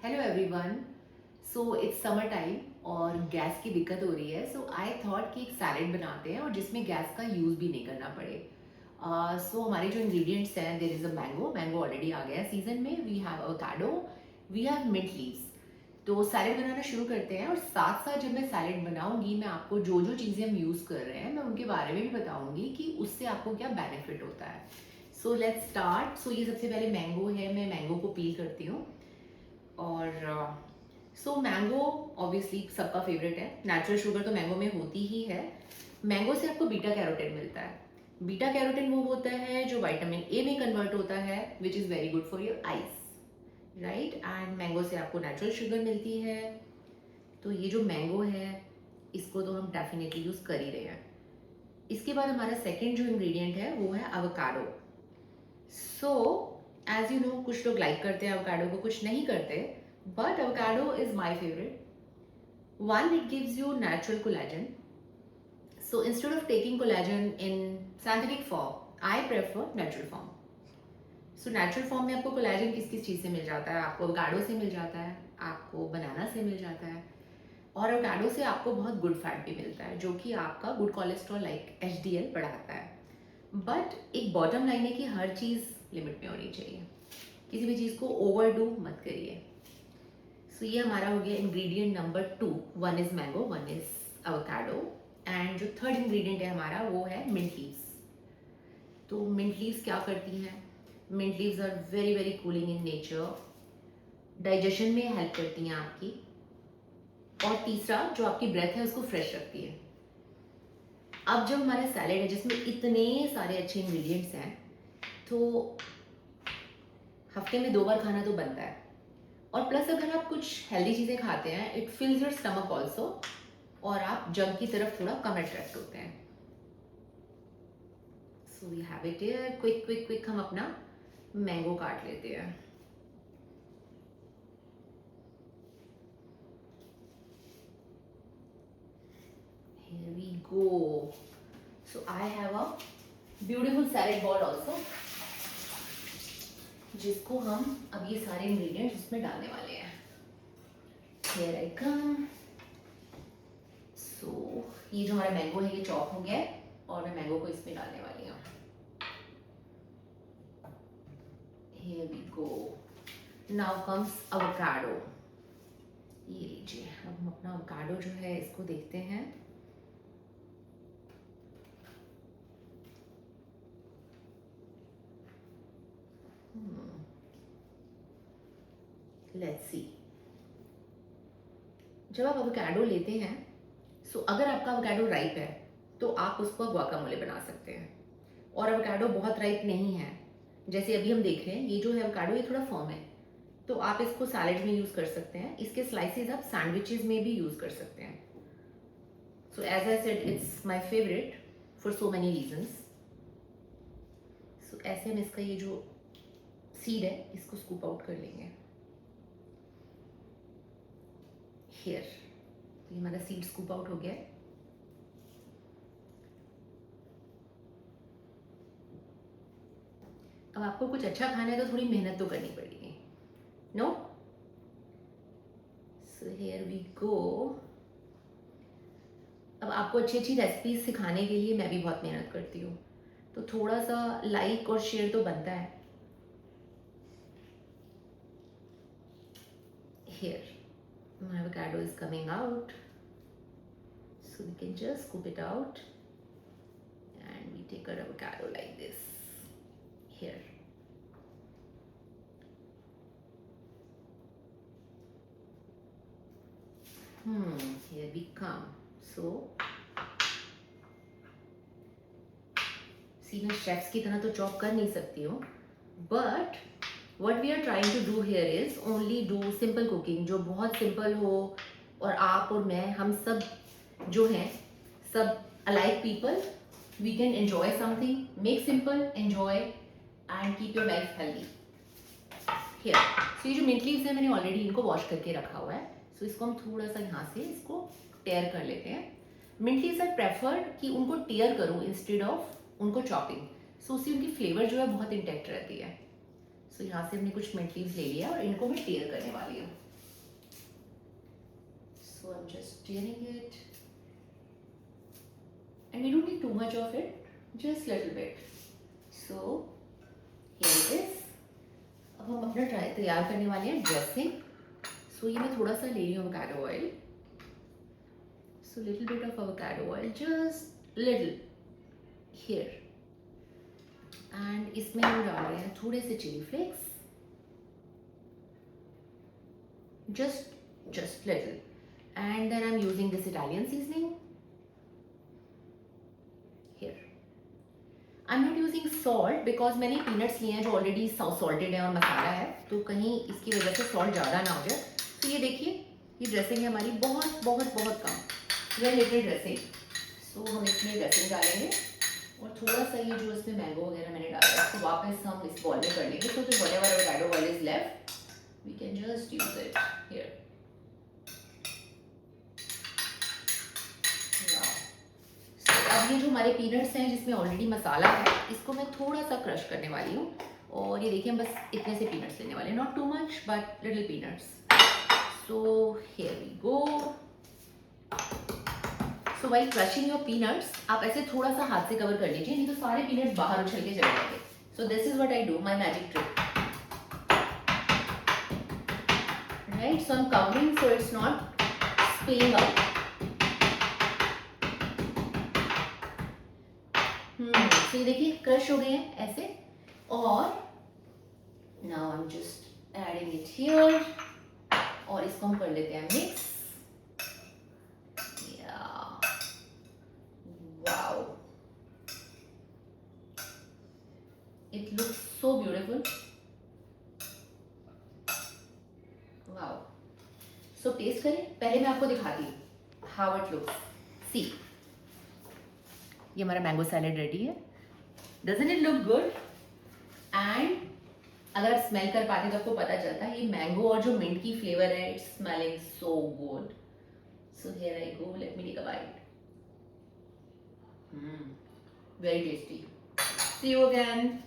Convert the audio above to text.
Hello everyone. So it's summer time और gas की दिक्कत हो रही है। सो आई थॉट कि एक सैलेड बनाते हैं और जिसमें गैस का यूज़ भी नहीं करना पड़े। सो हमारे जो इंग्रेडिएंट्स हैं, there is a mango. Mango already आ गया है सीजन में। We have avocado, we have mint leaves. तो सैलेड बनाना शुरू करते हैं और साथ साथ जब मैं सैलेड बनाऊंगी मैं आपको जो जो चीज़ें हम यूज़ कर रहे हैं मैं उनके बारे में भी बताऊंगी कि उससे आपको क्या बेनिफिट होता है। So let's start. सो ये सबसे पहले मैंगो है, मैं मैंगो को पील करती हूँ। और सो मैंगो ऑब्वियसली सबका फेवरेट है। नेचुरल शुगर तो मैंगो में होती ही है। मैंगो से आपको बीटा कैरोटीन मिलता है। बीटा कैरोटीन वो होता है जो विटामिन ए में कन्वर्ट होता है, which is very good for your eyes, right. And mango से आपको नेचुरल शुगर मिलती है। तो ये जो मैंगो है इसको तो हम डेफिनेटली यूज़ कर ही रहे हैं। इसके बाद हमारा सेकेंड जो इंग्रेडिएंट है वो है avocado. So as you know, कुछ लोग लाइक करते हैं अवोकाडो को, कुछ नहीं करते। But avocado is my favorite. One, it gives you natural collagen. So instead of taking collagen in scientific form, I prefer natural form. So natural form में आपको collagen किस किस चीज़ से मिल जाता है? आपको avocado से मिल जाता है, आपको बनाना से मिल जाता है, और avocado से आपको बहुत गुड फैट भी मिलता है जो कि आपका गुड कोलेस्ट्रॉल लाइक HDL बढ़ाता है। बट एक बॉटम लाइन है कि हर चीज़ लिमिट में होनी चाहिए। किसी भी चीज़ को ओवरडू मत करिए। सो ये हमारा हो गया ingredient number 2। One is mango, one is avocado। And जो थर्ड इंग्रेडिएंट है हमारा वो है मिंट लीव्स। तो मिंट लीव्स क्या करती हैं? Mint leaves are very very cooling in nature. Digestion में हेल्प करती हैं आपकी। और तीसरा, जो आपकी ब्रेथ है उसको फ्रेश रखती है। अब जब हमारा सैलेड है जिसमें इतने सारे अच्छे इंग्रेडिएंट्स हैं, तो हफ्ते में 2 बार खाना तो बनता है। और प्लस अगर आप कुछ हेल्दी चीज़ें खाते हैं, इट फिल्स योर स्टमक ऑल्सो, और आप जंक की तरफ थोड़ा कम अट्रैक्ट होते हैं। So we have it here. Quick quick quick हम अपना मैंगो काट लेते हैं। Here we go. So I have a beautiful salad bowl also, जिसको हम अब ये सारे इंग्रेडिएंट्स उसमें डालने वाले हैं। Here I come. So ये जो हमारा मैंगो है ये चॉप हो गया है और मैं मैंगो को इसमें डालने वाली हूँ। Here we go. Now comes avocado. ये लीजिए। अब हम अपना avocado जो है इसको देखते हैं। Let's see. जब आप avocado लेते हैं, सो अगर आपका avocado राइप है तो आप उसको guacamole बना सकते हैं। और avocado बहुत राइप नहीं है, जैसे अभी हम देख रहे हैं, ये जो है avocado ये थोड़ा फर्म है, तो आप इसको सैलेड में यूज़ कर सकते हैं। इसके स्लाइसेस आप सैंडविचेस में भी यूज़ कर सकते हैं। So as I said, it's my favourite for so many reasons. So ऐसे हम इसका ये जो सीड है इसको स्कूप आउट कर लेंगे। हियर, ये हमारा सीड स्कूप आउट हो गया है। अब आपको कुछ अच्छा खाना है तो थोड़ी मेहनत तो करनी पड़ेगी, no? So here we go. अब आपको अच्छी अच्छी रेसिपीज सिखाने के लिए मैं भी बहुत मेहनत करती हूँ, तो थोड़ा सा लाइक और शेयर तो बनता है। Here my avocado is coming out, so we can just scoop it out and we take our avocado like this. Here, here we come. So see, मैं शेफ्स की तरह तो चॉप कर नहीं सकती हूँ, but what we are trying to do here is only do simple cooking, जो बहुत सिंपल हो, और आप और मैं, हम सब जो हैं, सब alike people, we can enjoy something, make simple, enjoy and keep your life healthy. Here, so ये जो mint leaves है मैंने ऑलरेडी इनको वॉश करके रखा हुआ है, so इसको हम थोड़ा सा यहाँ से इसको टेयर कर लेते हैं। mint leaves are preferred कि उनको टेयर करो इंस्टेड ऑफ उनको चॉपिंग, सो उससे उनकी फ्लेवर जो है बहुत इंटेक्ट रहती है। सो यहाँ से हमने कुछ मिंट लीव्स ले लिया और इनको मैं टेयर करने वाली हूँ। So I'm just stirring it, and we don't need too much of it, just little bit. So here it is. अब हम अपना तैयार करने वाले हैं ड्रेसिंग. So ये मैं थोड़ा सा ले रही हूँ avocado oil. So little bit of avocado oil, just little here. And इसमें हम डाल रहे हैं थोड़े से chilli flakes. Just little. And then I'm using this Italian seasoning. Here. I'm not using salt because मैंने peanuts लिए हैं जो already salted है और मसाला है, तो कहीं इसकी वजह से salt ज़्यादा ना हो जाए. तो ये देखिए, ये ड्रेसिंग है हमारी बहुत बहुत बहुत कम. Very little dressing. So हम इसमें ड्रेसिंग डालेंगे और थोड़ा सा ये जो इसमें मैंगो वगैरह मैंने डाला है इसको वापस हम इस बॉल में कर लेंगे. So whatever avocado oil is left, we can just use it here. अब ये जो हमारे पीनट्स हैं जिसमें ऑलरेडी मसाला है, इसको मैं थोड़ा सा क्रश करने वाली हूँ. और ये देखिए हम बस इतने से पीनट्स लेने वाले हैं, not too much but little peanuts. So here we go. So while crushing your peanuts, आप ऐसे थोड़ा सा हाथ से कवर कर लीजिए, नहीं तो सारे पीनट्स बाहर उछल के चले जाएंगे. So this is what I do, my magic trick. Right, so I am covering so it's not spilling out. तो ये देखिए क्रश हो गए हैं ऐसे. और now I am just adding it here और इसको हम कर लेते हैं mix. Wow, it looks so beautiful. Wow. So taste करें. पहले मैं आपको दिखाती हूँ हाउ इट लुक्स. सी, ये हमारा मैंगो सैलेड रेडी है. Doesn't it look good? And अगर आप स्मेल कर पाते तो आपको पता चलता है ये मैंगो और जो मिंट की फ्लेवर है, it's smelling so good. So here I go, let me take a bite. Very tasty. See you again.